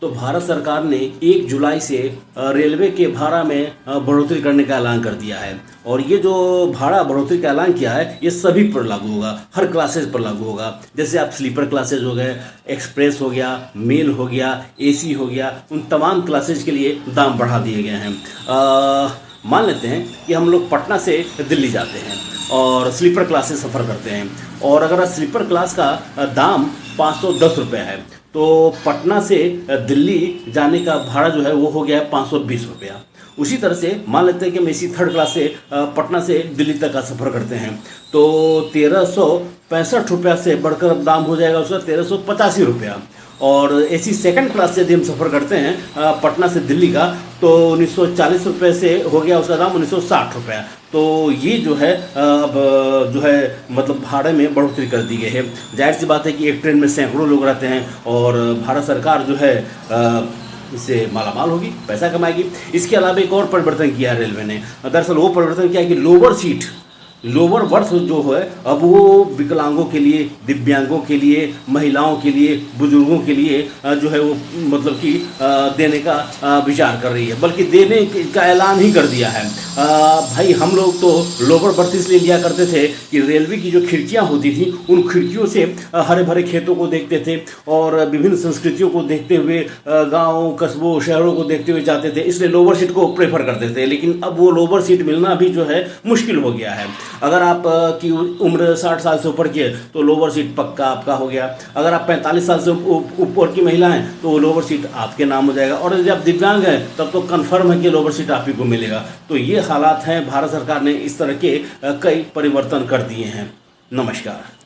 तो भारत सरकार ने 1 जुलाई से रेलवे के भाड़ा में बढ़ोतरी करने का ऐलान कर दिया है। और ये जो भाड़ा बढ़ोतरी का ऐलान किया है ये सभी पर लागू होगा, हर क्लासेस पर लागू होगा। जैसे आप स्लीपर क्लासेज हो गए, एक्सप्रेस हो गया, मेल हो गया, एसी हो गया, उन तमाम क्लासेज के लिए दाम बढ़ा दिए गए हैं। मान लेते हैं कि हम लोग पटना से दिल्ली जाते हैं और स्लीपर क्लास से सफ़र करते हैं, और अगर स्लीपर क्लास का दाम 510 रुपये है तो पटना से दिल्ली जाने का भाड़ा जो है वो हो गया है 520 रुपया। उसी तरह से मान लेते हैं कि हम एसी थर्ड क्लास से पटना से दिल्ली तक का सफ़र करते हैं तो 1365 रुपया से बढ़कर दाम हो जाएगा उसका 1385 रुपया। और एसी सेकंड क्लास से यदि हम सफ़र करते हैं पटना से दिल्ली का तो 1940 रुपये से हो गया उसका दाम 1960 रुपया। तो ये जो है अब जो है मतलब भाड़े में बढ़ोतरी कर दी गई है। जाहिर सी बात है कि एक ट्रेन में सैकड़ों लोग रहते हैं और भारत सरकार जो है इससे मालामाल होगी, पैसा कमाएगी। इसके अलावा एक और परिवर्तन किया है रेलवे ने। दरअसल वो परिवर्तन किया है कि लोअर बर्थ जो है अब वो विकलांगों के लिए, दिव्यांगों के लिए, महिलाओं के लिए, बुजुर्गों के लिए जो है वो मतलब कि देने का विचार कर रही है, बल्कि देने का ऐलान ही कर दिया है। भाई हम लोग तो लोअर बर्थ इसलिए लिया करते थे कि रेलवे की जो खिड़कियां होती थी उन खिड़कियों से हरे भरे खेतों को देखते थे और विभिन्न संस्कृतियों को देखते हुए गाँव, कस्बों, शहरों को देखते हुए जाते थे, इसलिए लोअर सीट को प्रेफर करते थे। लेकिन अब वो लोअर सीट मिलना भी जो है मुश्किल हो गया है। अगर आप की उम्र 60 साल से ऊपर की है तो लोअर सीट पक्का आपका हो गया। अगर आप 45 साल से ऊपर की महिला हैं तो लोअर सीट आपके नाम हो जाएगा, और यदि आप दिव्यांग हैं तब तो कन्फर्म है कि लोअर सीट आप ही को मिलेगा। तो ये हालात हैं। भारत सरकार ने इस तरह के कई परिवर्तन कर दिए हैं। नमस्कार।